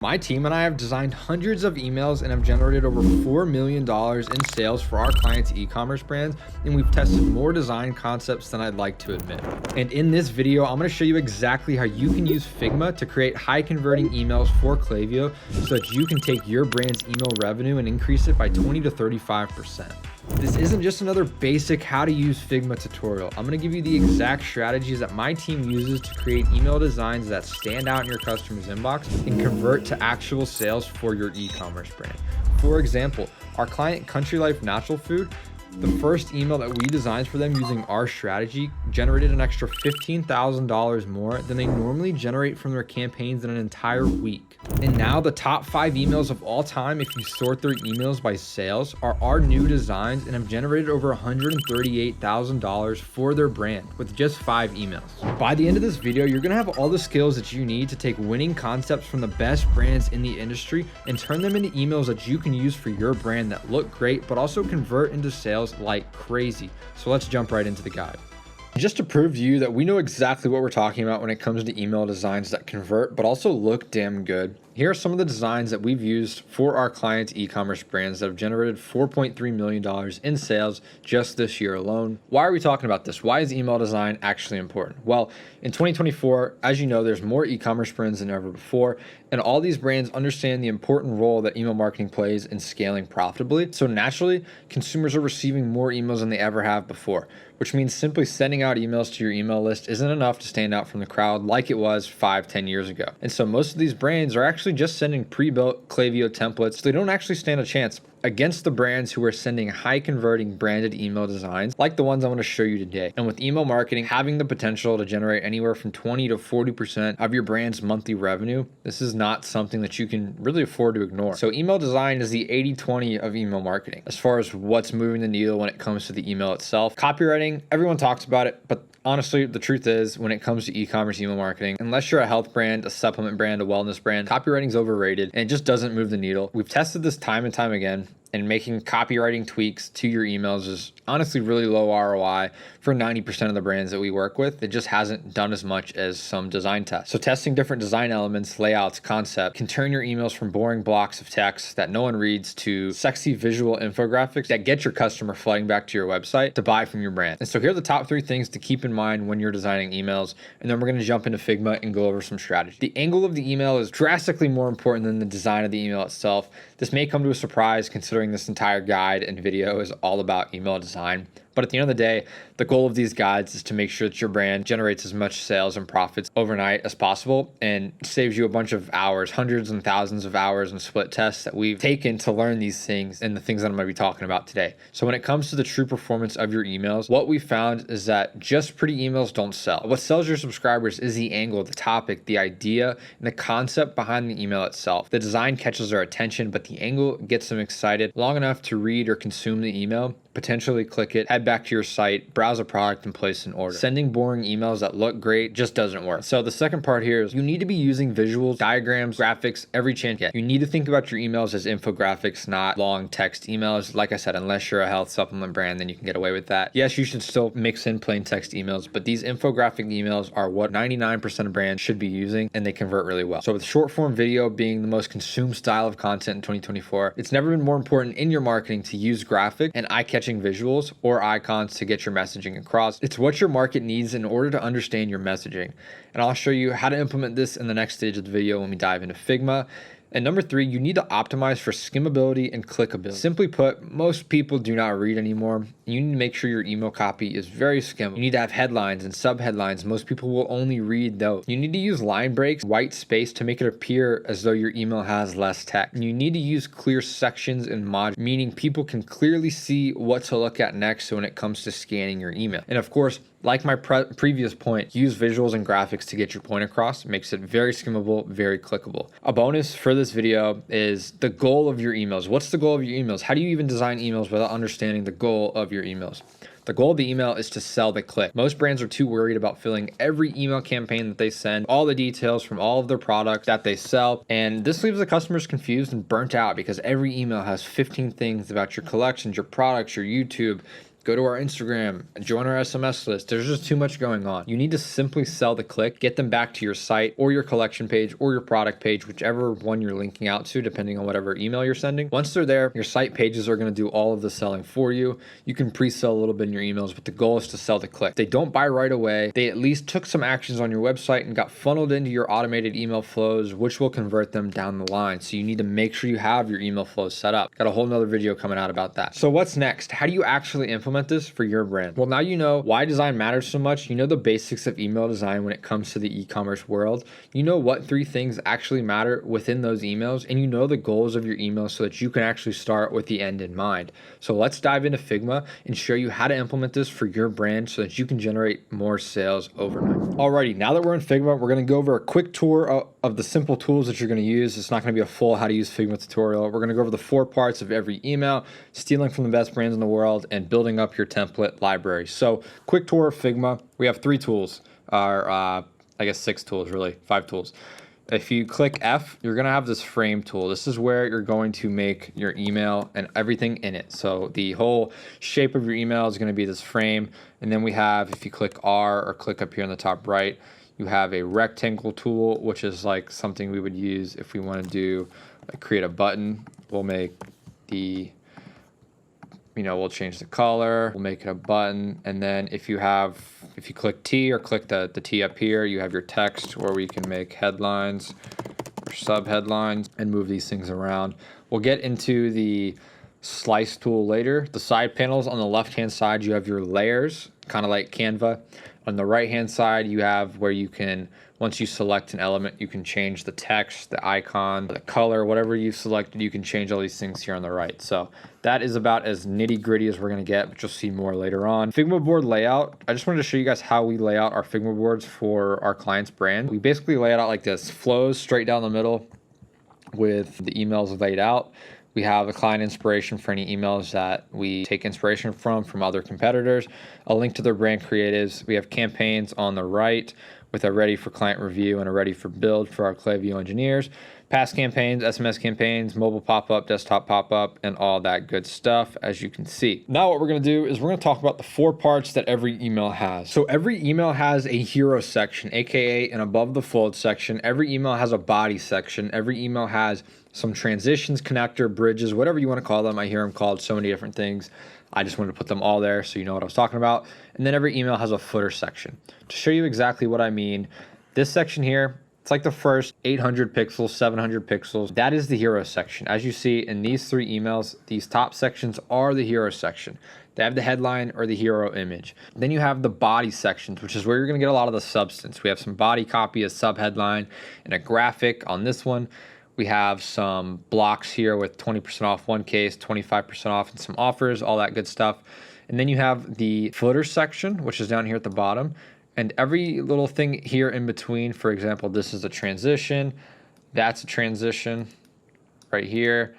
My team and I have designed hundreds of emails and have generated over $4 million in sales for our clients' e-commerce brands, and we've tested more design concepts than I'd like to admit. And in this video, I'm going to show you exactly how you can use Figma to create high converting emails for Klaviyo so that you can take your brand's email revenue and increase it by 20 to 35%. This isn't just another basic how to use Figma tutorial. I'm going to give you the exact strategies that my team uses to create email designs that stand out in your customer's inbox and convert to actual sales for your e-commerce brand. For example, our client Country Life Natural Food, the first email that we designed for them using our strategy generated an extra $15,000 more than they normally generate from their campaigns in an entire week. And now the top 5 emails of all time, if you sort their emails by sales, are our new designs and have generated over $138,000 for their brand with just 5 emails. By the end of this video, you're gonna have all the skills that you need to take winning concepts from the best brands in the industry and turn them into emails that you can use for your brand that look great, but also convert into sales like crazy. So let's jump right into the guide. Just to prove to you that we know exactly what we're talking about when it comes to email designs that convert, but also look damn good. Here are some of the designs that we've used for our clients' e-commerce brands that have generated $4.3 million in sales just this year alone. Why are we talking about this? Why is email design actually important? Well, in 2024, as you know, there's more e-commerce brands than ever before, and all these brands understand the important role that email marketing plays in scaling profitably. So naturally, consumers are receiving more emails than they ever have before, which means simply sending out emails to your email list isn't enough to stand out from the crowd like it was 5-10 years ago. And so most of these brands are actually just sending pre-built Klaviyo templates, so they don't actually stand a chance against the brands who are sending high converting branded email designs like the ones I'm going to show you today. And with email marketing having the potential to generate anywhere from 20 to 40% of your brand's monthly revenue, this is not something that you can really afford to ignore. So email design is the 80-20 of email marketing as far as what's moving the needle when it comes to the email itself. Copywriting, everyone talks about it, but honestly, the truth is when it comes to e-commerce email marketing, unless you're a health brand, a supplement brand, a wellness brand, copywriting's overrated and it just doesn't move the needle. We've tested this time and time again, and making copywriting tweaks to your emails is honestly really low ROI for 90% of the brands that we work with. It just hasn't done as much as some design tests. So testing different design elements, layouts, concept can turn your emails from boring blocks of text that no one reads to sexy visual infographics that get your customer flooding back to your website to buy from your brand. And so here are the top 3 things to keep in mind when you're designing emails. And then we're going to jump into Figma and go over some strategy. The angle of the email is drastically more important than the design of the email itself. This may come to a surprise considering this entire guide and video is all about email design. But at the end of the day, the goal of these guides is to make sure that your brand generates as much sales and profits overnight as possible and saves you a bunch of hours, hundreds and thousands of hours and split tests that we've taken to learn these things and the things that I'm going to be talking about today. So when it comes to the true performance of your emails, what we found is that just pretty emails don't sell. What sells your subscribers is the angle, the topic, the idea, and the concept behind the email itself. The design catches their attention, but the angle gets them excited long enough to read or consume the email, potentially click it, head back to your site, browse a product, and place an order. Sending boring emails that look great just doesn't work. So the second part here is you need to be using visuals, diagrams, graphics every chance you get. You need to think about your emails as infographics, not long text emails. Like I said, unless you're a health supplement brand, then you can get away with that. Yes, you should still mix in plain text emails, but these infographic emails are what 99% of brands should be using, and they convert really well. So with short form video being the most consumed style of content in 2024, it's never been more important in your marketing to use graphic and eye-catching visuals or icons to get your messaging across. It's what your market needs in order to understand your messaging. And I'll show you how to implement this in the next stage of the video when we dive into Figma. And number 3, you need to optimize for skimmability and clickability. Simply put, most people do not read anymore. You need to make sure your email copy is very skimmable. You need to have headlines and subheadlines. Most people will only read those. You need to use line breaks, white space to make it appear as though your email has less text. And you need to use clear sections and modules, meaning people can clearly see what to look at next when it comes to scanning your email. And of course, like my previous point, use visuals and graphics to get your point across. It makes it very skimmable, very clickable. A bonus for this video is the goal of your emails. What's the goal of your emails? How do you even design emails without understanding the goal of your emails? The goal of the email is to sell the click. Most brands are too worried about filling every email campaign that they send, all the details from all of their products that they sell. And this leaves the customers confused and burnt out because every email has 15 things about your collections, your products, your YouTube, go to our Instagram, join our SMS list. There's just too much going on. You need to simply sell the click, get them back to your site or your collection page or your product page, whichever one you're linking out to, depending on whatever email you're sending. Once they're there, your site pages are going to do all of the selling for you. You can pre-sell a little bit in your emails, but the goal is to sell the click. If they don't buy right away, they at least took some actions on your website and got funneled into your automated email flows, which will convert them down the line. So you need to make sure you have your email flows set up. Got a whole nother video coming out about that. So what's next? How do you actually implement this for your brand? Well, now you know why design matters so much. You know the basics of email design when it comes to the e-commerce world. You know what 3 things actually matter within those emails, and you know the goals of your email so that you can actually start with the end in mind. So let's dive into Figma and show you how to implement this for your brand so that you can generate more sales overnight. Alrighty, now that we're in Figma, we're going to go over a quick tour of the simple tools that you're going to use. It's not going to be a full how to use Figma tutorial. We're going to go over the 4 parts of every email, stealing from the best brands in the world, and building up your template library. So quick tour of Figma. We have 3 tools, I guess 6 tools, really 5 tools. If you click F, you're going to have this frame tool. This is where you're going to make your email and everything in it. So the whole shape of your email is going to be this frame. And then we have, if you click R or click up here on the top right, you have a rectangle tool, which is like something we would use if we want to do, like, create a button. We'll make the, we'll change the color, we'll make it a button. And then if you click T or click the T up here, you have your text where we can make headlines or sub headlines and move these things around. We'll get into the slice tool later. The side panels on the left-hand side, you have your layers, kind of like Canva. On the right-hand side, you have where you can, once you select an element, you can change the text, the icon, the color, whatever you've selected, you can change all these things here on the right. So that is about as nitty-gritty as we're going to get, but you'll see more later on. Figma board layout. I just wanted to show you guys how we lay out our Figma boards for our client's brand. We basically lay it out like this: flows straight down the middle with the emails laid out. We have a client inspiration for any emails that we take inspiration from other competitors, a link to their brand creatives. We have campaigns on the right with a ready for client review and a ready for build for our Klaviyo engineers, past campaigns, SMS campaigns, mobile pop-up, desktop pop-up, and all that good stuff, as you can see. Now what we're going to do is we're going to talk about the 4 parts that every email has. So every email has a hero section, aka an above the fold section. Every email has a body section. Every email has some transitions, connector, bridges, whatever you want to call them. I hear them called so many different things. I just wanted to put them all there so you know what I was talking about. And then every email has a footer section. To show you exactly what I mean, this section here, it's like the first 800 pixels, 700 pixels. That is the hero section. As you see in these 3 emails, these top sections are the hero section. They have the headline or the hero image. Then you have the body sections, which is where you're going to get a lot of the substance. We have some body copy, a sub headline, and a graphic on this one. We have some blocks here with 20% off one case, 25% off, and some offers, all that good stuff. And then you have the footer section, which is down here at the bottom. And every little thing here in between, for example, this is a transition. That's a transition right here.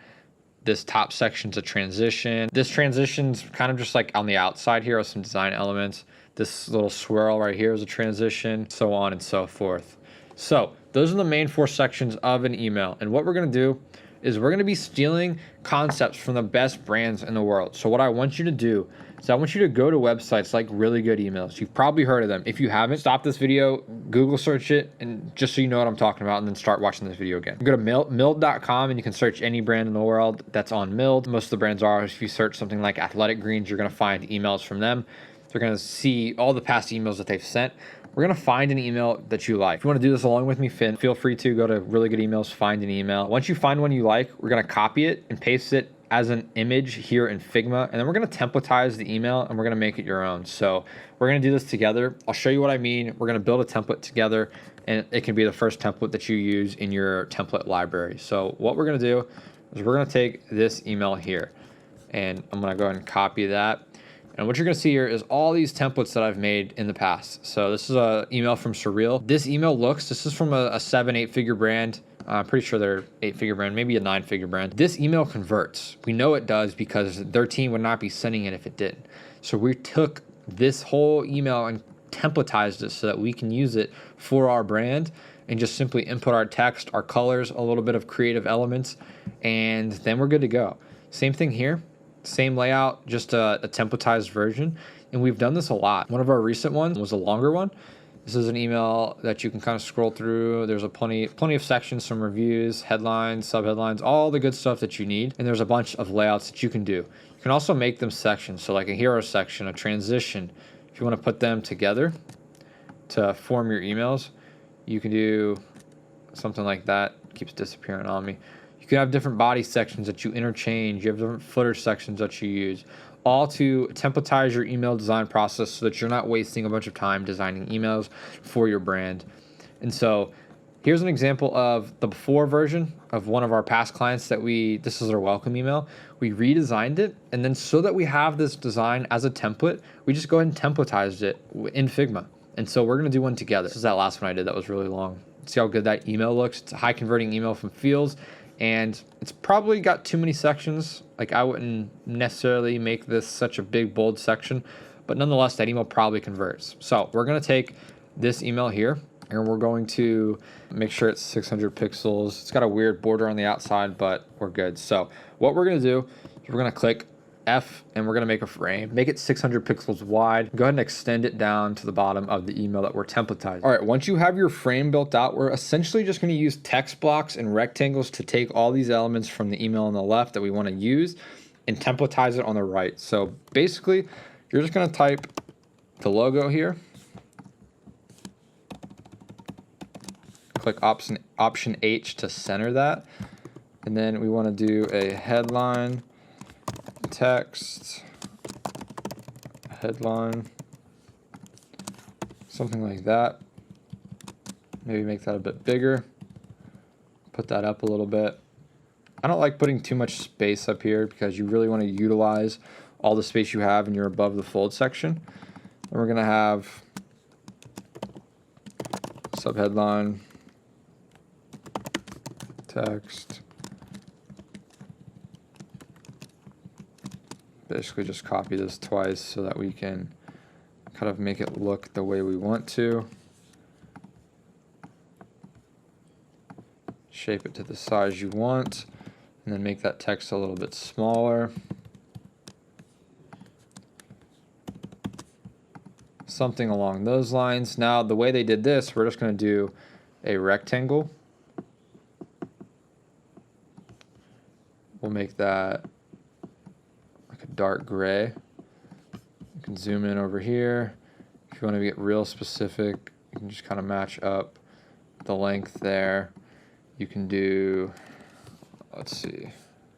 This top section's a transition. This transition's kind of just like on the outside here with some design elements. This little swirl right here is a transition, so on and so forth. So those are the main 4 sections of an email. And what we're going to do is we're going to be stealing concepts from the best brands in the world. So what I want you to do is I want you to go to websites like Really Good Emails. You've probably heard of them. If you haven't, stop this video, Google search it, and just so you know what I'm talking about, and then start watching this video again. Go to mild.com and you can search any brand in the world that's on Mild. Most of the brands are. If you search something like Athletic Greens, you're going to find emails from them. They're going to see all the past emails that they've sent. We're going to find an email that you like. If you want to do this along with me, feel free to go to Really Good Emails, find an email. Once you find one you like, we're going to copy it and paste it as an image here in Figma. And then we're going to templatize the email and we're going to make it your own. So we're going to do this together. I'll show you what I mean. We're going to build a template together, and it can be the first template that you use in your template library. So what we're going to do is we're going to take this email here, and I'm going to go ahead and copy that. And what you're going to see here is all these templates that I've made in the past. So this is an email from Surreal. This email this is from a 7-8-figure brand. I'm pretty sure they're 8-figure brand, maybe a 9-figure brand. This email converts. We know it does because their team would not be sending it if it didn't. So we took this whole email and templatized it so that we can use it for our brand and just simply input our text, our colors, a little bit of creative elements, and then we're good to go. Same thing here. Same layout, just a templatized version. And we've done this a lot. One of our recent ones was a longer one. This is an email that you can kind of scroll through. There's plenty of sections, some reviews, headlines, subheadlines, all the good stuff that you need. And there's a bunch of layouts that you can do. You can also make them sections. So like a hero section, a transition. If you want to put them together to form your emails, you can do something like that. It keeps disappearing on me. You can have different body sections that you interchange. You have different footer sections that you use, all to templatize your email design process so that you're not wasting a bunch of time designing emails for your brand. And so here's an example of the before version of one of our past clients that this is their welcome email. We redesigned it, and then so that we have this design as a template, we just go ahead and templatized it in Figma. And so we're gonna do one together. This is that last one I did that was really long. See how good that email looks? It's a high converting email from fields, and it's probably got too many sections. Like I wouldn't necessarily make this such a big, bold section, but nonetheless, that email probably converts. So we're gonna take this email here, and we're going to make sure it's 600 pixels. It's got a weird border on the outside, but we're good. So what we're gonna do is we're gonna click F, and we're gonna make a frame, make it 600 pixels wide. Go ahead and extend it down to the bottom of the email that we're templatizing. All right, once you have your frame built out, we're essentially just gonna use text blocks and rectangles to take all these elements from the email on the left that we wanna use and templatize it on the right. So basically, you're just gonna type the logo here, click option H to center that, and then we wanna do a headline, text, headline, something like that. Maybe make that a bit bigger, put that up a little bit. I don't like putting too much space up here because you really want to utilize all the space you have in your above the fold section. And we're gonna have subheadline, text, basically just copy this twice so that we can kind of make it look the way we want to. Shape it to the size you want, and then make that text a little bit smaller. Something along those lines. Now, the way they did this, we're just going to do a rectangle. We'll make that dark gray. You can zoom in over here. If you want to get real specific, you can just kind of match up the length there. You can do, let's see,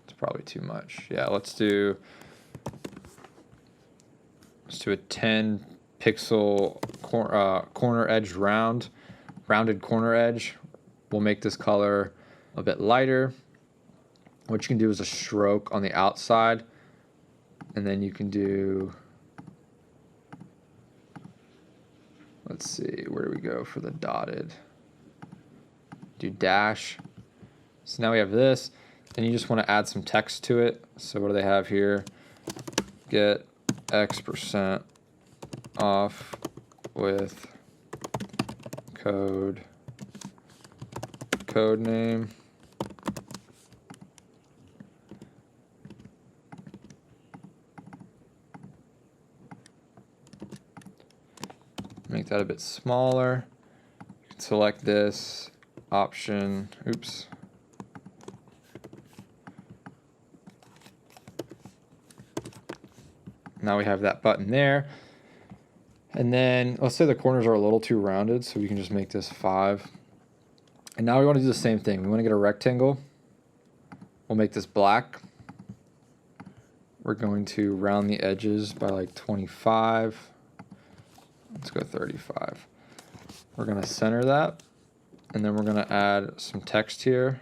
it's probably too much. Yeah, let's do a 10 pixel corner edge rounded corner edge. We'll make this color a bit lighter. What you can do is a stroke on the outside. And then you can do, let's see, where do we go for the dotted? Do dash. So now we have this, and you just want to add some text to it. So what do they have here? Get X% off with code name. Make that a bit smaller. You can select this option. Oops. Now we have that button there. And then let's say the corners are a little too rounded, so we can just make this 5. And now we want to do the same thing. We want to get a rectangle. We'll make this black. We're going to round the edges by like 25. Let's go 35. We're going to center that, and then we're going to add some text here.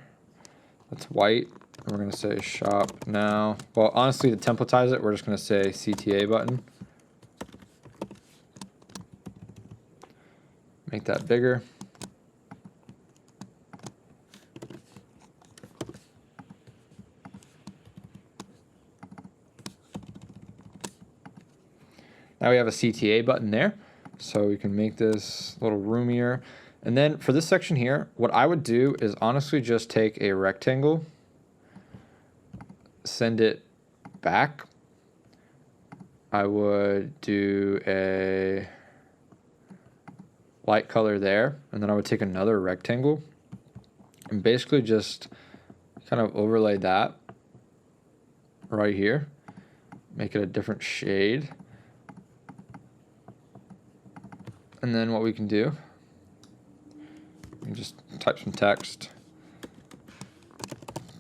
That's white. And we're going to say shop now. Well, honestly, to templatize it, we're just going to say CTA button. Make that bigger. Now we have a CTA button there. So we can make this a little roomier. And then for this section here, what I would do is honestly just take a rectangle, send it back, I would do a light color there, and then I would take another rectangle and basically just kind of overlay that right here, make it a different shade. And then what we can do, we can just type some text,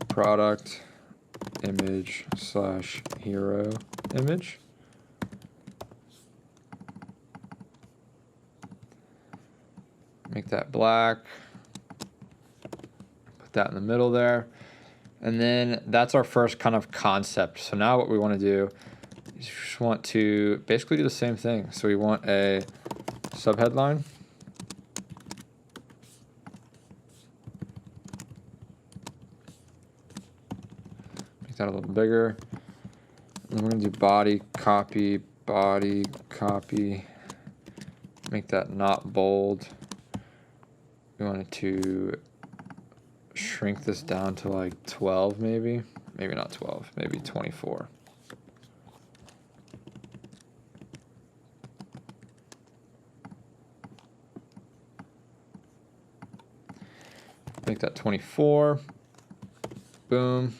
product image / hero image. Make that black, put that in the middle there. And then that's our first kind of concept. So now what we want to do is we just want to basically do the same thing. So we want a subheadline. Make that a little bigger. And then we're going to do body copy, make that not bold. We wanted to shrink this down to like 12 maybe not 12, maybe 24. Make that 24. Boom.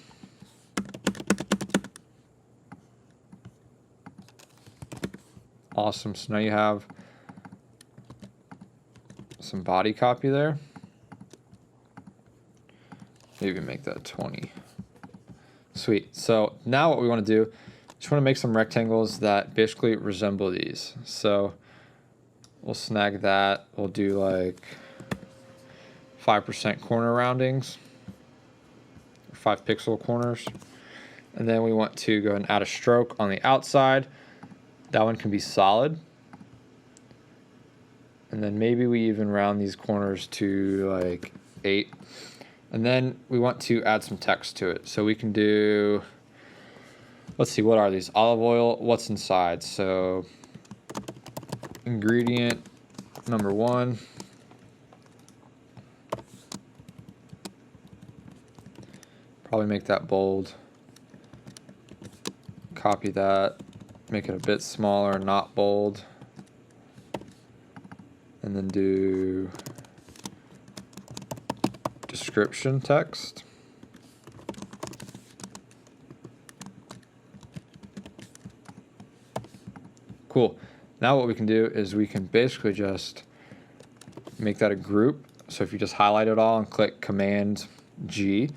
Awesome. So now you have some body copy there. Maybe make that 20. Sweet. So now what we want to do, just want to make some rectangles that basically resemble these. So we'll snag that. We'll do like 5% corner roundings, 5 pixel corners. And then we want to go and add a stroke on the outside. That one can be solid. And then maybe we even round these corners to like 8. And then we want to add some text to it. So we can do, let's see, what are these? Olive oil, what's inside? So ingredient number 1. Probably make that bold. Copy that, make it a bit smaller, not bold. And then do description text. Cool. Now what we can do is we can basically just make that a group. So if you just highlight it all and click Command G,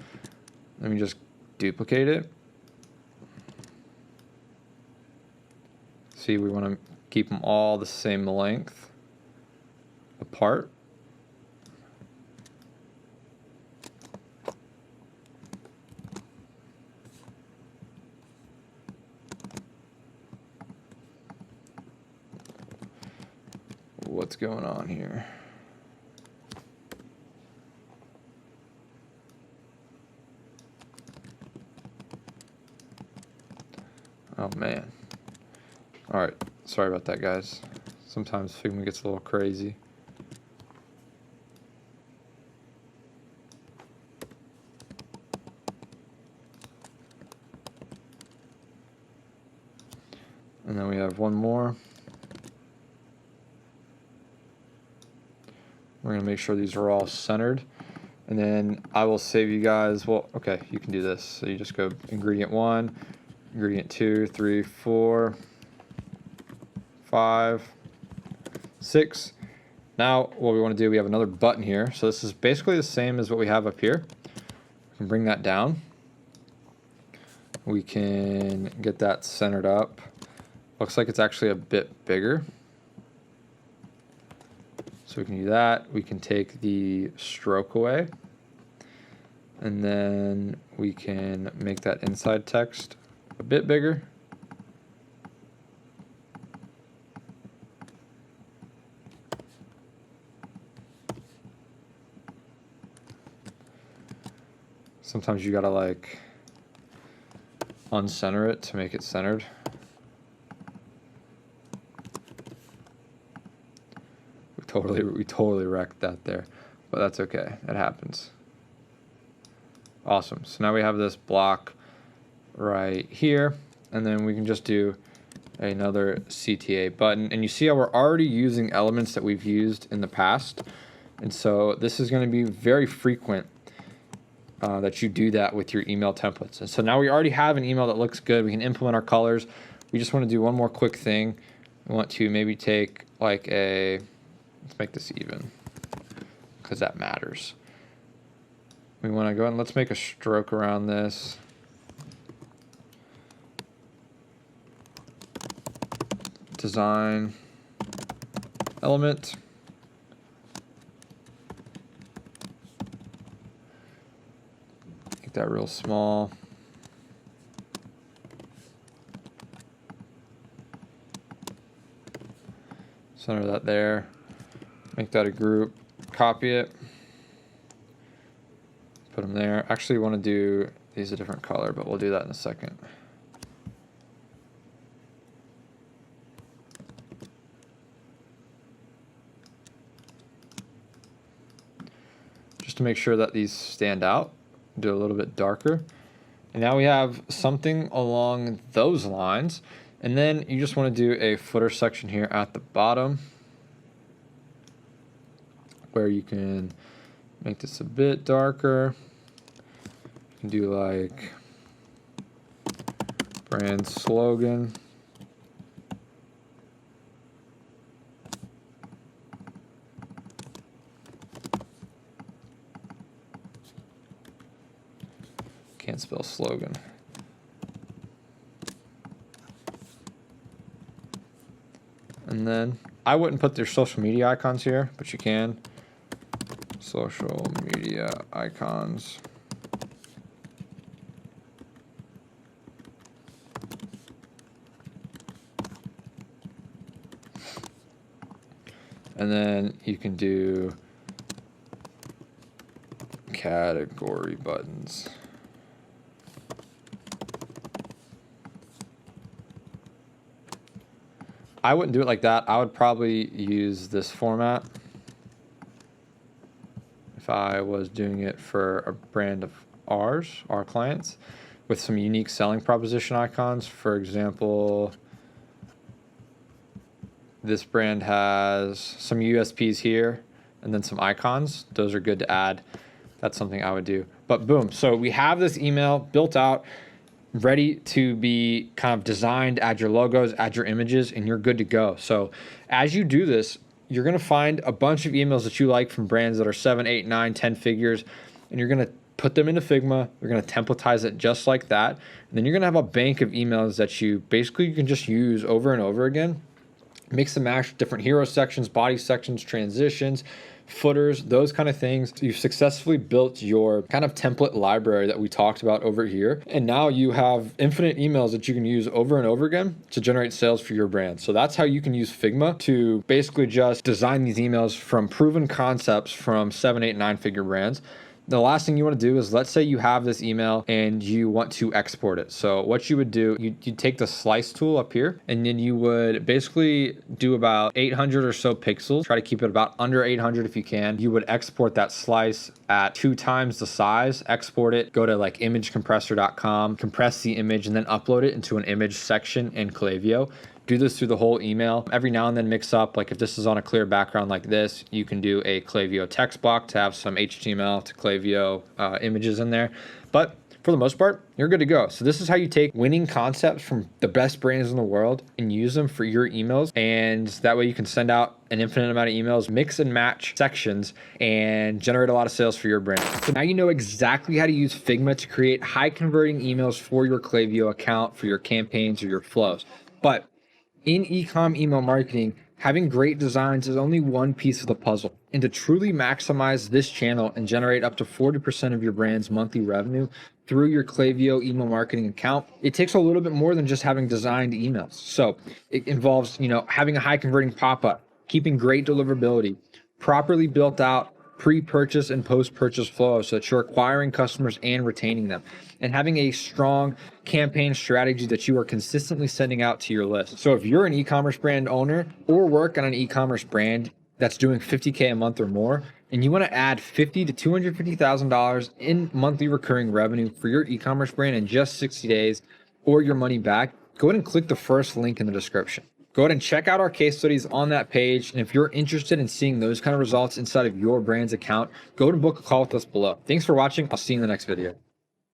let me just duplicate it. See, we want to keep them all the same length apart. What's going on here? Oh man. All right, sorry about that, guys. Sometimes Figma gets a little crazy. And then we have one more. We're gonna make sure these are all centered. And then I will save you guys, well, okay, you can do this. So you just go ingredient 1, ingredient 2, 3, 4, 5, 6. Now what we want to do, we have another button here. So this is basically the same as what we have up here. We can bring that down. We can get that centered up. Looks like it's actually a bit bigger. So we can do that. We can take the stroke away. And then we can make that inside text a bit bigger. Sometimes you gotta like uncenter it to make it centered. We totally wrecked that there, but that's okay. It happens. Awesome. So now we have this block right here, and then we can just do another CTA button. And you see how we're already using elements that we've used in the past. And so this is going to be very frequent that you do that with your email templates. And so now we already have an email that looks good. We can implement our colors. We just want to do one more quick thing. We want to maybe take like let's make this even, because that matters. We want to go and let's make a stroke around this. Design element. Make that real small. Center that there. Make that a group. Copy it. Put them there. Actually, want to do these a different color, but we'll do that in a second. Just to make sure that these stand out, do a little bit darker. And now we have something along those lines. And then you just want to do a footer section here at the bottom where you can make this a bit darker. You can do like brand slogan. Can't spell slogan. And then I wouldn't put their social media icons here, but you can. Social media icons. And then you can do category buttons. I wouldn't do it like that. I would probably use this format if I was doing it for a brand of ours, our clients, with some unique selling proposition icons. For example, this brand has some USPs here and then some icons. Those are good to add. That's something I would do. But boom, so we have this email built out, ready to be kind of designed, add your logos, add your images, and you're good to go. So as you do this, you're going to find a bunch of emails that you like from brands that are 7, 8, 9, 10 figures, and you're going to put them into Figma. You're going to templatize it just like that. And then you're going to have a bank of emails that you can just use over and over again. Mix and match different hero sections, body sections, transitions, footers, those kind of things. You've successfully built your kind of template library that we talked about over here. And now you have infinite emails that you can use over and over again to generate sales for your brand. So that's how you can use Figma to basically just design these emails from proven concepts from 7, 8, 9 figure brands. The last thing you want to do is, let's say you have this email and you want to export it. So what you would do, you'd take the slice tool up here, and then you would basically do about 800 or so pixels. Try to keep it about under 800 if you can. You would export that slice at 2 times the size, export it, go to like imagecompressor.com, compress the image, and then upload it into an image section in Klaviyo. Do this through the whole email. Every now and then mix up, like if this is on a clear background like this, you can do a Klaviyo text block to have some HTML to Klaviyo images in there. But for the most part, you're good to go. So this is how you take winning concepts from the best brands in the world and use them for your emails. And that way you can send out an infinite amount of emails, mix and match sections, and generate a lot of sales for your brand. So now you know exactly how to use Figma to create high converting emails for your Klaviyo account, for your campaigns or your flows. But in ecom email marketing, having great designs is only one piece of the puzzle. And to truly maximize this channel and generate up to 40% of your brand's monthly revenue through your Klaviyo email marketing account, it takes a little bit more than just having designed emails. So it involves, having a high converting pop-up, keeping great deliverability, properly built out pre-purchase and post-purchase flow so that you're acquiring customers and retaining them, and having a strong campaign strategy that you are consistently sending out to your list. So if you're an e-commerce brand owner or work on an e-commerce brand that's doing $50K a month or more, and you want to add $50,000 to $250,000 in monthly recurring revenue for your e-commerce brand in just 60 days or your money back, go ahead and click the first link in the description. Go ahead and check out our case studies on that page. And if you're interested in seeing those kind of results inside of your brand's account, go to book a call with us below. Thanks for watching. I'll see you in the next video.